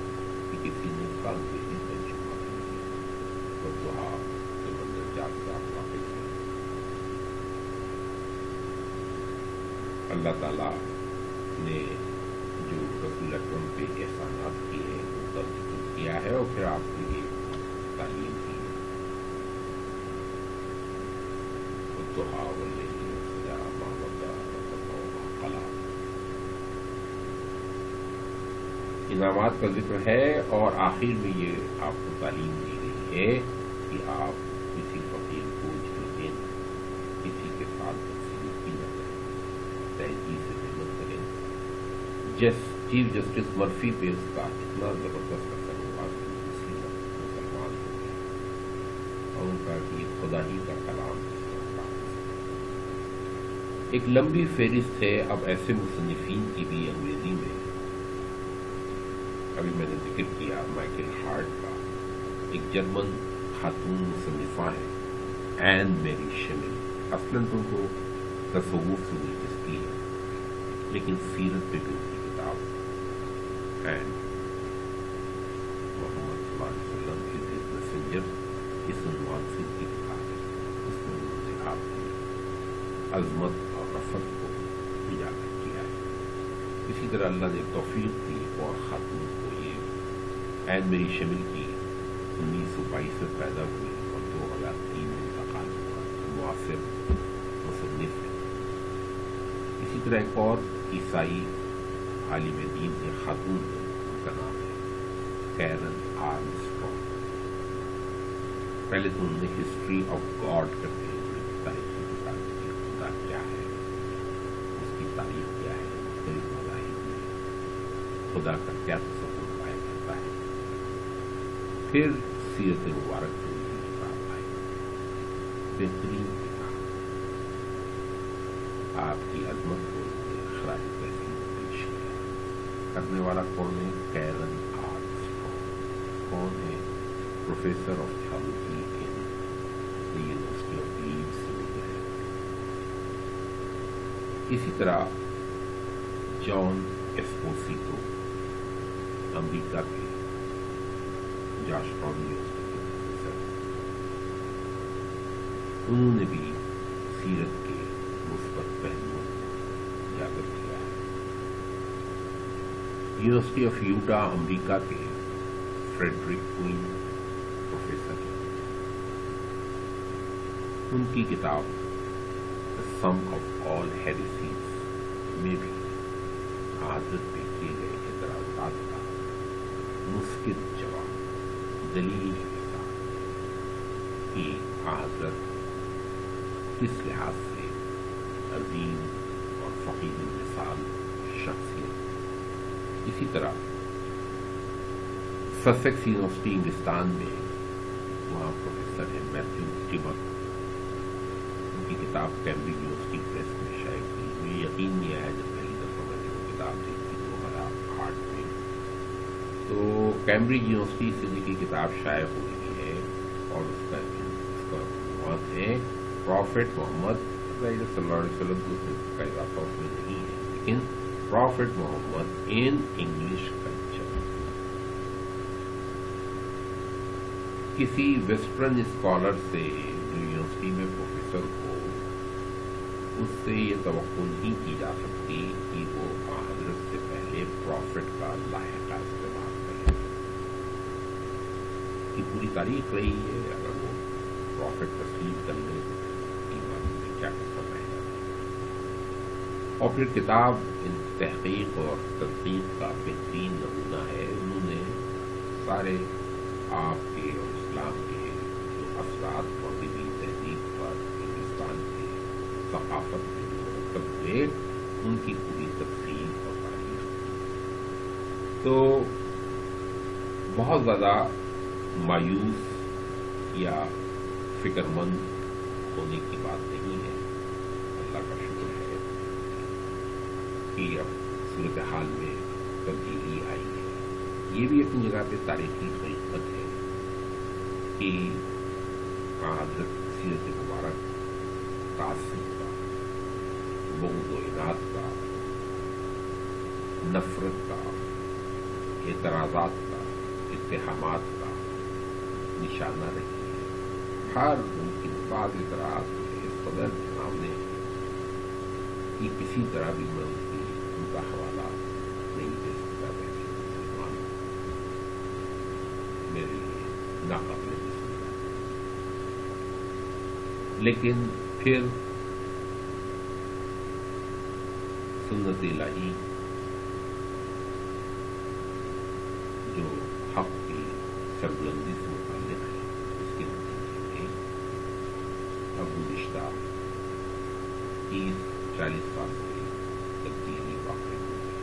کہ کسی نے اس کا انگریزی ترجمہ کر دیا. والضحیٰ کے منظر جات سے آپ واقف ہیں. اللہ تعالیٰ نے جو رسول اکرم پہ احسانات کیے ہیں ان کا ذکر کیا ہے، اور پھر آپ کے لیے تعلیم کی ہے. والضحیٰ واللیل اذا سجیٰ ما ودعک ربک وما قلیٰ. انعامات کا ذکر ہے، اور آخر میں یہ آپ کو تعلیم دی گئی ہے کہ آپ کسی فقیر کو جھلکیں، کسی کے ساتھ بدسلوکی نہ کریں، تہذیب سے محنت کریں. چیف جسٹس مرفی پہ اس کا اتنا زبردست اثر ہوا کہ مسلمان ہو گئے، اور ان کا یہ خدا ہی کا کلام ہوتا. ایک لمبی فہرست ہے اب ایسے مصنفین کی بھی انگریزی میں. ابھی میں نے ذکر کیا مائیکل ہارٹ کا. ایک جرمن خاتون مصنفہ ہے، این میری شمل. اصلاً تو ان کو تصوف سے دلچسپی ہے، لیکن سیرت پہ بھی ان کی کتاب اینڈ محمد صلی اللہ علیہ وسلم کی میسنجر اس عنوان سے لکھا ہے. اس میں انہوں نے آپ کی عظمت اور رفت کو اجاگر کیا ہے. اسی طرح اللہ نے توفیق دی اور خاتون کو یہ این میری شمل کی 1922 میں پیدا ہوئی اور 2003 میں انتقال ہوا، معاصر مصنف ہے. اسی طرح ایک اور عیسائی عالم دین ایک خاتون ہے، ان کا نام ہے کیرن آرمسٹرانگ. پہلے تو انہوں نے ہسٹری آف گاڈ کرتے ہیں، تاریخ کی خدا کیا ہے، اس کی تاریخ کیا ہے، مختلف مذاہب میں خدا کا کیا تصور پایا جاتا ہے. پھر سیرت مبارک کی کتاب آئی، بہترین کتاب، آپ کی عظمت کو خراج تحسین پیش کیا. کرنے والا کون ہے؟ کیرن آرمسٹرانگ. کون ہے؟ Professor of theology in the university of leads. اسی طرح جان ایسپوسیتو، امریکہ کے جارج ٹاؤن یونیورسٹی کے پروفیسر، انہوں نے بھی سیرت کے مثبت پہلوؤں کو اجاگر کیا ہے. یونیورسٹی آف یوٹا امریکہ کے فریڈرک کوئن پروفیسر ہیں. ان کی کتاب The Sum of All Heresies میں بھی حضرت پہ کیے گئے اعتراضات کا مسکت جواب دلیل کے ساتھ کہ حضرت کس لحاظ سے عظیم اور فقیر مثال شخصیت. اسی طرح سسیکس یونیورسٹی انگلستان میں وہاں پروفیسر ہیں میتھیو ٹیمک. ان کی کتاب کیمبرج یونیورسٹی پریس میں شائع کی. مجھے یقین نہیں آیا جب پہلی دفعہ میں نے وہ کتاب دیکھی 2008 میں. تو کیمبرج یونیورسٹی سے ان کی کتاب شائع ہو رہی ہے اور اس کا عنوان ہے پروفٹ محمد صلی اللہ علیہ وسلم. کا اضافہ اس میں نہیں ہے، لیکن prophet Muhammad in English culture. کسی ویسٹرن اسکالر سے جو یونیورسٹی میں پروفیسر ہو، اس سے یہ توقع نہیں کی جا سکتی کہ وہ حضرت سے پہلے پروفٹ کا لاحقہ استعمال کرے. کی پوری تاریخ رہی ہے، اگر وہ پروفٹ تسلیم کر لے ایمان میں کیا کر رہے گا. اور پھر کتاب ان تحقیق اور تحقیق کا بہترین نمونہ ہے. انہوں نے سارے آپ کے اور اسلام کے جو اثرات مغربی تہذیب پر ہندوستان کے ثقافت میں مرتب ہوئے، ان کی پوری تفصیل اور تاریخ. تو بہت زیادہ مایوس یا فکر مند ہونے کی بات نہیں ہے. اللہ کا شکر ہے کہ اب صورتحال میں تبدیلی آئی ہے. یہ بھی اپنی جگہ پہ تاریخی حقیقت ہے کہ حضرت سیرت مبارک تعصب کا، بغض و عناد کا، نفرت کا، اعتراضات کا، اتہامات کا نشانہ رہی ہے. ہر ممکن بعض اعتراض اس قدر سامنے کہ کسی طرح بھی میں ان کا حوالہ نہیں دے سکتا. مسلمان میرے لیے ناقابل مسلم. لیکن پھر سنت الہی جو حق کی سربلندی سے متعلق ہے، اس کے نتیجے میں اب گزشتہ 30-40 سال سے تبدیلی واقع ہوئی ہے.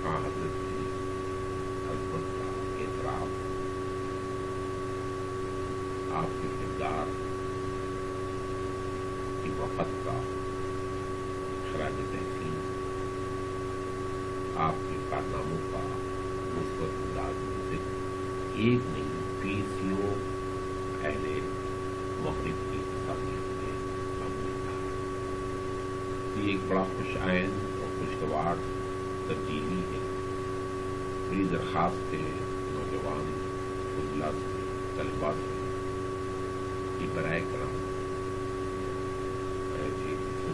حضرت کی عظمت کا اعتراف، آپ کے کردار کی وقت کا خراج تحسین، آپ کے کارناموں کا مثبت انداز میں ذکر ایک نہیں 20 اہل مغرب کی انسانیت میں ہم نے کہا. یہ ایک بڑا خوش آئین اور خوشگوار تبدیلی ہے. میری درخواست ہے نوجوان فضلہ سے، طلباء سے کہ برائے کرم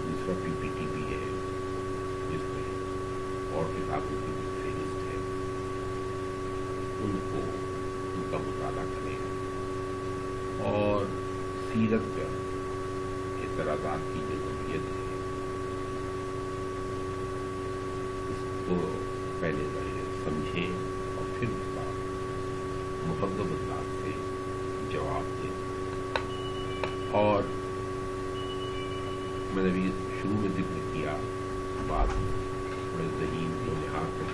دوسرا پی پی ٹی بھی ہے جس میں اور کتابوں کی بھی فہرست ہے، ان کا مطالعہ کریں اور سیرت پر اعتراضات کی جو نوعیت ہے اس کو پہلے سمجھیں اور پھر اس کا مہذب انداز سے جواب دیں. اور میں نے بھی شروع میں ذکر کیا بات بڑے ذہین و لحاظ سے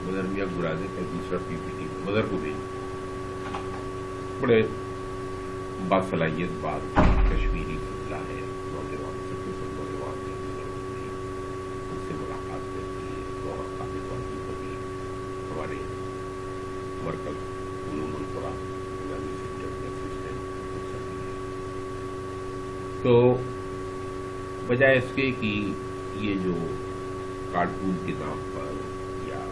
مدر میاں گرازے کا دوسرا پی پی ٹی مدر کو بھیج بڑے باصلاحیت بات کشمیری سلسلہ ہے نوجوان نوجوان نے ان سے ملاقات کرتی ہے اور کافی واقعی کو بھی ہمارے مرکز علوم القرآن اسلامی سینٹر کے اسسٹنٹ ہو سکتی ہے. تو بجائے اس کے کہ یہ جو کارٹون کے نام پر یا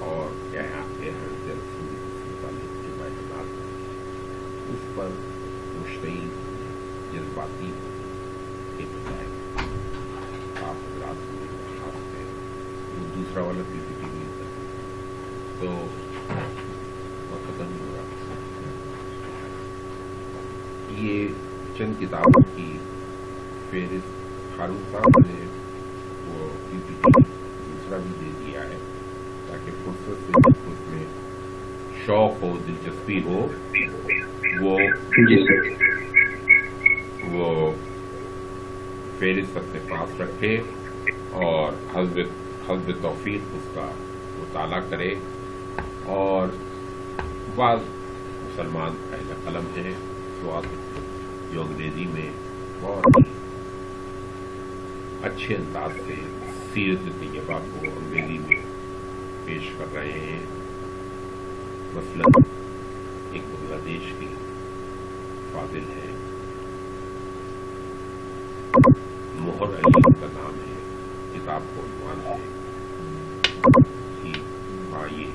اور کیا ہے آپ کے یہاں متعلق جو بیانات اس پر مشتعل جذباتی کے بجائے آپ حضرات کو درخواست ہے وہ دوسرا والا پی پی ٹی بھی کرتے تو ختم نہیں ہو رہا. یہ چند کتابوں کی فہرست خارون صاحب نے وہ پی پی ٹی دوسرا بھی دے دیا ہے تاکہ فرصت سے اس میں شوق ہو دلچسپی ہو وہ فہرست اپنے پاس رکھے اور حسب توفیق اس کا مطالعہ کرے. اور بعض مسلمان اہل قلم ہیں سواد جو انگریزی میں بہت ہی اچھے انداز سے سیرت طیبہ کو انگریزی میں پیش کر رہے ہیں. مثلا ایک بنگلہ دیش کی فاضل ہے مہر علی کا نام ہے کتاب کو عنوان ہے جی ہاں جی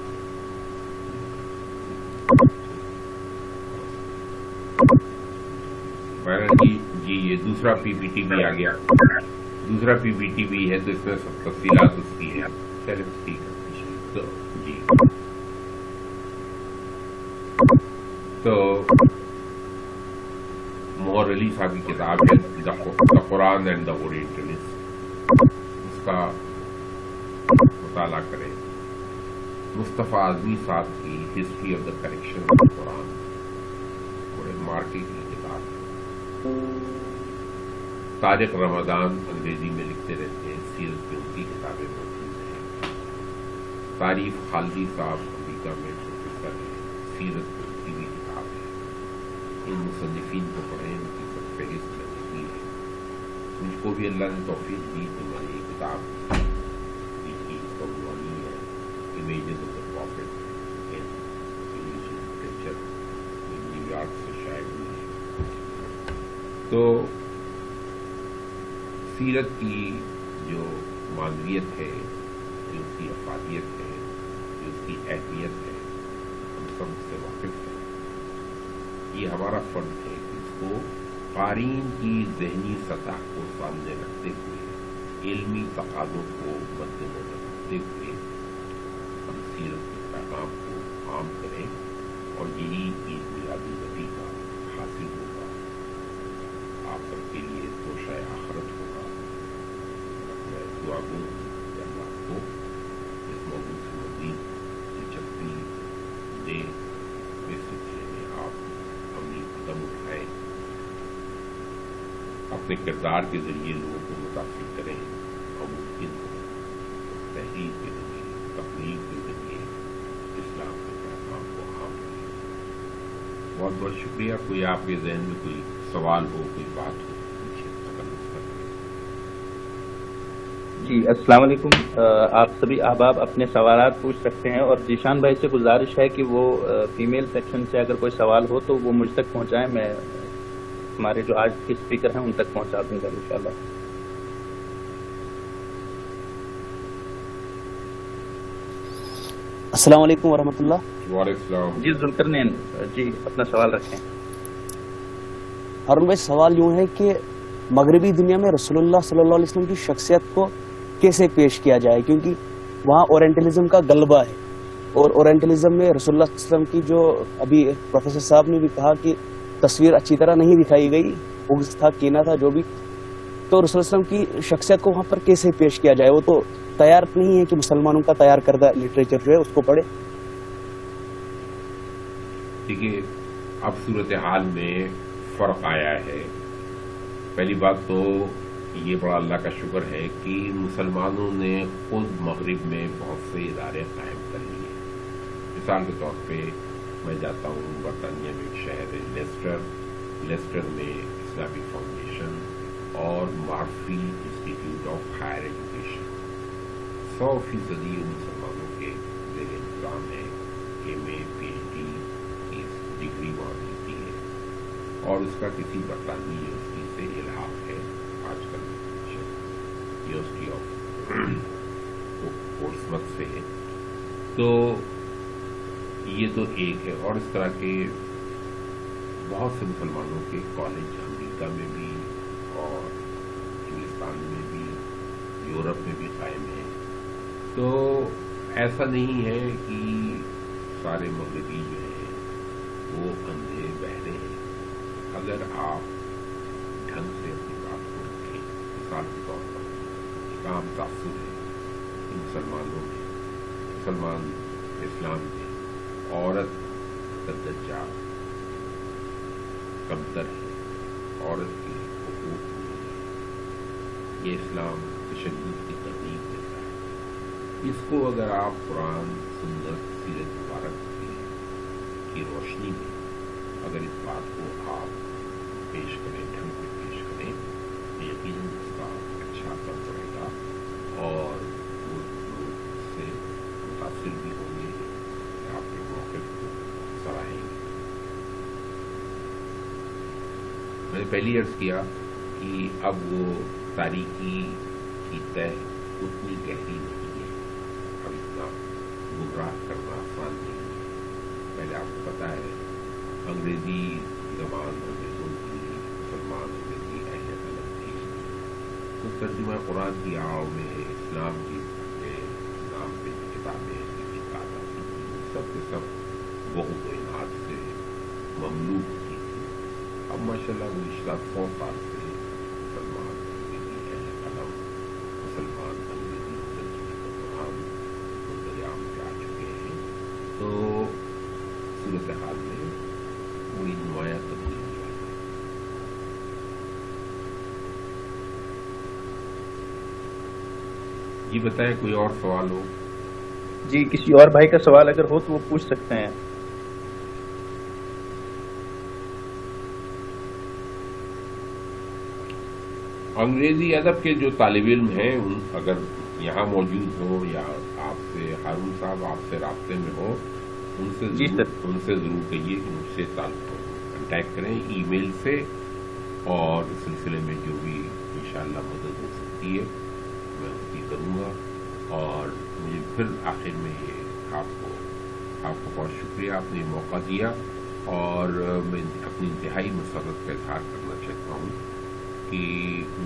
یہ دوسرا پی پی ٹی بھی آ گیا. دوسرا پی پی ٹی بھی ہے تو اس میں سب تفصیلات اس کی ہے. جی تو مہر علی صاحب کی کتاب ہے دا قرآن اینڈ دا اورینٹلسٹ. اس کا مطالعہ کریں. مصطفیٰ اعظمی صاحب کی history of the correction of the Quran بڑے مارکیٹ کی کتاب ہے. طارق رمضان انگریزی میں لکھتے رہتے ہیں سیرت میں ان کی کتابیں موجود ہیں. تعریف خالدی صاحب امریکہ میں پروفیسر ہیں سیرت میں ان کی بھی کتاب ہے. ان مصنفین کو پڑھیں ان کی سب فہرست لگی ہے. مجھ کو بھی اللہ نے توفیق دی تو میں نے یہ کتاب لکھی. اس کا عنوان ہے images of the prophet in English literature New York سے شائع ہوئی ہے. تو سیرت کی جو معنویت ہے جو اس کی افادیت ہے جو اس کی اہمیت ہے ہم سب سے واقف ہیں. یہ ہمارا فرض ہے کہ اس کو قارئین کی ذہنی سطح کو سامنے رکھتے ہوئے علمی تقاضوں کو مد نظر رکھتے ہوئے ہم سیرت کے پیغام کو عام کریں اور یہی عید میلاد النبی کا حاصل ہوگا. آپ سب کے لیے توشہ آخرت ہوگا. میں دعا گوں کہ اللہ کو اس موضوع سے مزید دلچسپی دے. اس سلسلے میں آپ عملی قدم اٹھائیں. اپنے کردار کے ذریعے لوگوں کو متاثر کریں اور ممکن ہو تحریر کے ذریعے تقریر کے ذریعے اسلام کے پیغام کو عام کریں. بہت بہت شکریہ. کوئی آپ کے ذہن میں کوئی سوال ہو کوئی بات ہو مجھے تکلف کریں. جی السلام علیکم. آپ سبھی احباب اپنے سوالات پوچھ سکتے ہیں اور ذیشان بھائی سے گزارش ہے کہ وہ فیمیل سیکشن سے اگر کوئی سوال ہو تو وہ مجھ تک پہنچائیں. میں ہمارے جو آج کے اسپیکر ہیں ان تک پہنچا دوں گا انشاءاللہ. السلام علیکم ورحمۃ اللہ. وعلیکم السلام. جی ذوالقرنین جی اپنا سوال رکھیں. ہارون بھائی سوال یوں ہے کہ مغربی دنیا میں رسول اللہ صلی اللہ علیہ وسلم کی شخصیت کو کیسے پیش کیا جائے کیونکہ وہاں اورینٹلزم کا غلبہ ہے اور اورینٹلزم میں رسول اللہ صلی اللہ علیہ وسلم کی جو ابھی پروفیسر صاحب نے بھی کہا کہ تصویر اچھی طرح نہیں دکھائی گئی. بغض تھا کینہ تھا جو بھی. تو رسول اللہ صلی اللہ علیہ وسلم کی شخصیت کو وہاں پر کیسے پیش کیا جائے. وہ تو تیار نہیں ہے کہ مسلمانوں کا تیار کردہ لٹریچر جو ہے اس کو پڑھے. دیکھیے اب صورتحال میں فرق آیا ہے. پہلی بات تو یہ بڑا اللہ کا شکر ہے کہ مسلمانوں نے خود مغرب میں بہت سے ادارے قائم کر لیے. مثال کے طور پہ میں جاتا ہوں برطانیہ میں ایک شہر ہے لیسٹر میں اسلامک فاؤنڈیشن اور مارفی انسٹیٹیوٹ آف ہائر ایجوکیشن 100% مسلمانوں کے زیر انتظام ہے. ایم اے پی ایچ ڈی کی ڈگری وہاں ملتی ہے اور اس کا کسی برطانوی یونیورسٹی سے الحاق ہے. آج کل یونیورسٹی آف پورٹسمتھ سے ہے. تو یہ تو ایک ہے. اور اس طرح کے بہت سے مسلمانوں کے کالج امریکہ میں بھی اور انگلستان میں بھی یورپ میں بھی قائم ہیں. تو ایسا نہیں ہے کہ سارے مغربی جو ہیں وہ اندھے بہرے ہیں. اگر آپ ڈھنگ سے اپنی بات کو رکھیں, مثال کے طور پر ایک عام تاثر ہے کہ مسلمانوں میں مسلمان اسلام میں عورت کا درجہ کمتر ہے, عورت کے حقوق نہیں ہے. یہ اسلام تشدد کی ترغیب دیتا ہے. اس کو اگر آپ قرآن سنت سیرت مبارک کی روشنی میں اگر اس بات کو آپ پیش کریں, ڈھنگ سے پیش کریں, تو یقیناً اس کا اچھا اثر پڑے گا اور وہ لوگ اس سے متاثر بھی ہوں گے, آپ کے موقف کو سراہیں گے. میں نے پہلی عرض کیا کہ اب وہ تاریکی کی تہ اتنی گہری نہیں ہے, اب اتنا گمراہ کرنا آسان نہیں ہے. پہلے آپ کو پتا ہے انگریزی زبان انگریزوں کی مسلمان انگریزی اہلیت الگ تھی. تو ترجمہ قرآن کی آڑ میں اسلام کی اسلام پہ کتابیں آتی تھیں, سب کے سب بہت و انعد سے مملوک کی تھی. اب ماشاءاللہ گزشتہ 100 سال سے مسلمان انگریزی اہل قلم مسلمان انگریزی ترجمے کا قرآن دریام پہ آ چکے ہیں. تو صورتحال میں بڑی نمایاں تبدیلی آئی ہے. جی بتائیں, کوئی اور سوال ہو؟ جی کسی اور بھائی کا سوال اگر ہو تو وہ پوچھ سکتے ہیں. انگریزی ادب کے جو طالب علم ہیں اگر یہاں موجود ہوں یا آپ سے ہارون صاحب آپ سے رابطے میں ہوں, ان سے ضرور کہیے کہ مجھ سے کنٹیکٹ کریں ای میل سے, اور اس سلسلے میں جو بھی انشاءاللہ مدد ہو سکتی ہے میں اس کی کروں گا. اور مجھے پھر آخر میں یہ آپ کو بہت شکریہ, آپ نے موقع دیا, اور میں اپنی انتہائی مسرت کا اظہار کرنا چاہتا ہوں کہ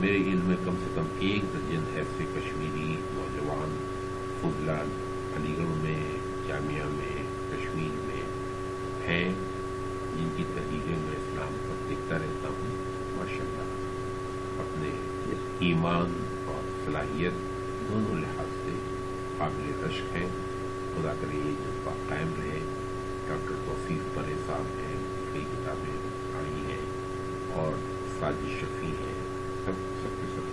میرے علم میں کم سے کم 1 درجن ایسے کشمیری نوجوان فضلان علی گڑھ میں جامعہ میں کشمیر میں ہیں جن کی تحریریں میں اسلام پر دیکھتا رہتا ہوں. ماشاءاللہ اپنے ایمان اور صلاحیت دونوں لحاظ سے قابل رشک ہیں. خدا کرے یہ جذبہ قائم رہے. ڈاکٹر توصیف پرے صاحب ہیں, کئی کتابیں آئی ہیں, اور ساجد شفیع ہیں, سب کے سب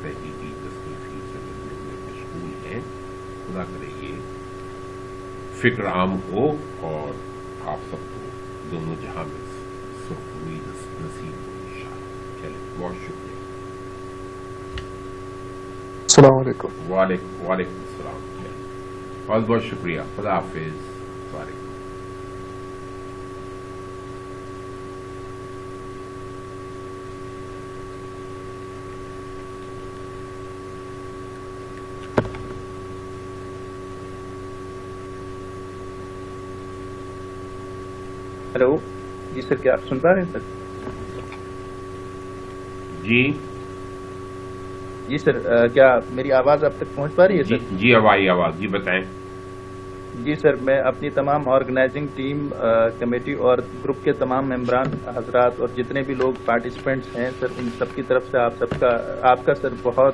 تحریری تصنیفی سرگرمیوں میں مشغول ہیں. خدا کرے یہ فکر عام ہو اور آپ سب کو دونوں جہاں میں سرخروئی نصیب ہو انشاءاللہ. چلے, بہت شکریہ. السلام علیکم. وعلیکم السلام. بہت بہت شکریہ. خدا حافظ. وعلیکم. ہلو, جی سر, کیا آپ سن پا رہے ہیں سر؟ جی سر, کیا میری آواز آپ تک پہنچ پا رہی ہے سر؟ جی ہماری آواز. جی بتائیں. جی سر, میں اپنی تمام آرگنائزنگ ٹیم, کمیٹی اور گروپ کے تمام ممبران حضرات اور جتنے بھی لوگ پارٹیسپینٹس ہیں سر, ان سب کی طرف سے آپ کا سر بہت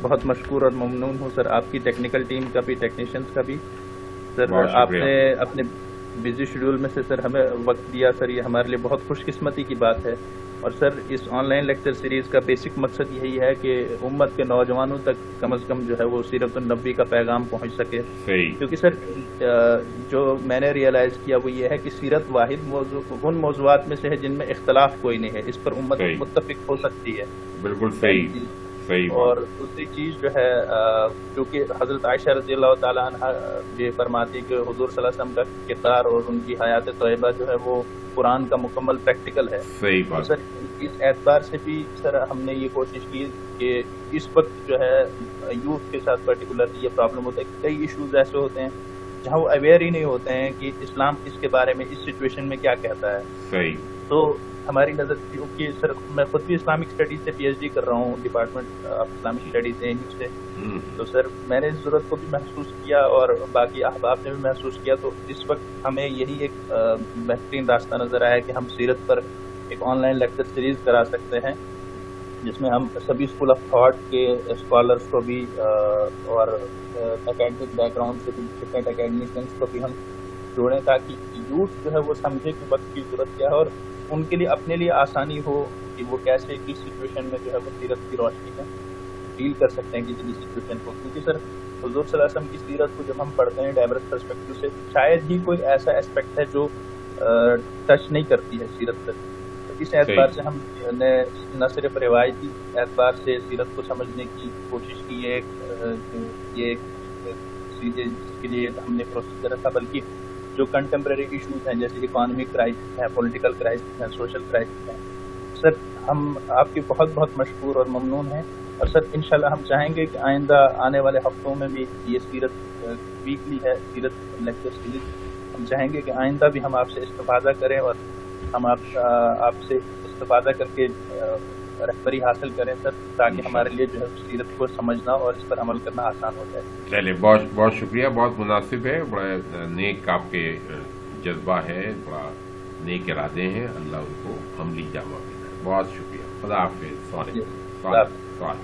بہت مشکور اور ممنون ہوں سر. آپ کی ٹیکنیکل ٹیم کا بھی, ٹیکنیشینس کا بھی سر. آپ نے اپنے بزی شیڈول میں سے سر ہمیں وقت دیا سر, یہ ہمارے لیے بہت خوش قسمتی کی بات ہے. اور سر اس آن لائن لیکچر سیریز کا بیسک مقصد یہی ہے کہ امت کے نوجوانوں تک کم از کم جو ہے وہ سیرت النبی کا پیغام پہنچ سکے. صحیح. کیونکہ سر جو میں نے ریئلائز کیا وہ یہ ہے کہ سیرت واحد موضوع ان موضوعات میں سے ہے جن میں اختلاف کوئی نہیں ہے, اس پر امت صحیح. متفق ہو سکتی ہے. بالکل صحیح. صحیح. اور دوسری چیز جو ہے کیونکہ حضرت عائشہ رضی اللہ تعالیٰ عنہ یہ فرماتی کہ حضور صلی اللہ علیہ وسلم کا کردار اور ان کی حیات طیبہ جو ہے وہ قرآن کا مکمل پریکٹیکل ہے. صحیح بات. سر اس اعتبار سے بھی سر ہم نے یہ کوشش کی کہ اس وقت جو ہے یوتھ کے ساتھ پرٹیکولرلی یہ پرابلم ہوتا ہے کہ کئی ایشوز ایسے ہوتے ہیں جہاں وہ اویئر ہی نہیں ہوتے ہیں کہ اسلام اس کے بارے میں اس سچویشن میں کیا کہتا ہے. صحیح. تو ہماری نظر کیونکہ سر میں خود بھی اسلامک اسٹڈیز سے پی ایچ ڈی کر رہا ہوں department of Islamic studies ANU سے. تو سر میں نے اس ضرورت کو بھی محسوس کیا اور باقی احباب نے بھی محسوس کیا. تو اس وقت ہمیں یہی ایک بہترین راستہ نظر آیا کہ ہم سیرت پر ایک آن لائن لیکچر سیریز کرا سکتے ہیں جس میں ہم سبھی اسکول آف تھاٹ کے اسکالرس کو بھی اور اکیڈمک بیک گراؤنڈ سے بھی ڈفرینٹ اکیڈمیشینس کو بھی ہم جوڑیں تاکہ یوتھ جو ہے وہ سمجھے کہ وقت کی ضرورت کیا ہے اور ان کے لیے اپنے لیے آسانی ہو کہ وہ کیسے کس سچویشن میں جو ہے وہ سیرت کی روشنی میں ڈیل کر سکتے ہیں کسی بھی سچویشن کو. کیونکہ سر حضور صلی اللہ علیہ وسلم کی سیرت کو جب ہم پڑھتے ہیں ڈائورس پرسپیکٹو سے شاید ہی کوئی ایسا اسپیکٹ ہے جو ٹچ نہیں کرتی ہے سیرت پر. اس اعتبار سے ہم نے نہ صرف روایتی اعتبار سے سیرت کو سمجھنے کی کوشش کی یہ سیدھے جس کے لیے ہم نے پروسیجر رکھا بلکہ جو کنٹمپریری ایشوز ہیں جیسے اکانومک کرائسس ہیں, پولیٹیکل کرائسس ہیں, سوشل کرائسس ہیں. سر ہم آپ کے بہت بہت مشکور اور ممنون ہیں اور سر انشاءاللہ ہم چاہیں گے کہ آئندہ آنے والے ہفتوں میں بھی یہ سیرت ویکلی ہے سیرت لیکچر سیریز ہم چاہیں گے کہ آئندہ بھی ہم آپ سے استفادہ کریں اور ہم آپ سے استفادہ کر کے رہبری حاصل کریں سر تاکہ ہمارے لیے جو ہے سیرت کو سمجھنا اور اس پر عمل کرنا آسان ہو جائے. چلے بہت بہت شکریہ, بہت مناسب ہے, بڑا نیک آپ کے جذبہ ہے, بڑا نیک ارادے ہیں, اللہ ان کو عملی جامہ دے. بہت شکریہ. خدا حافظ. سوال.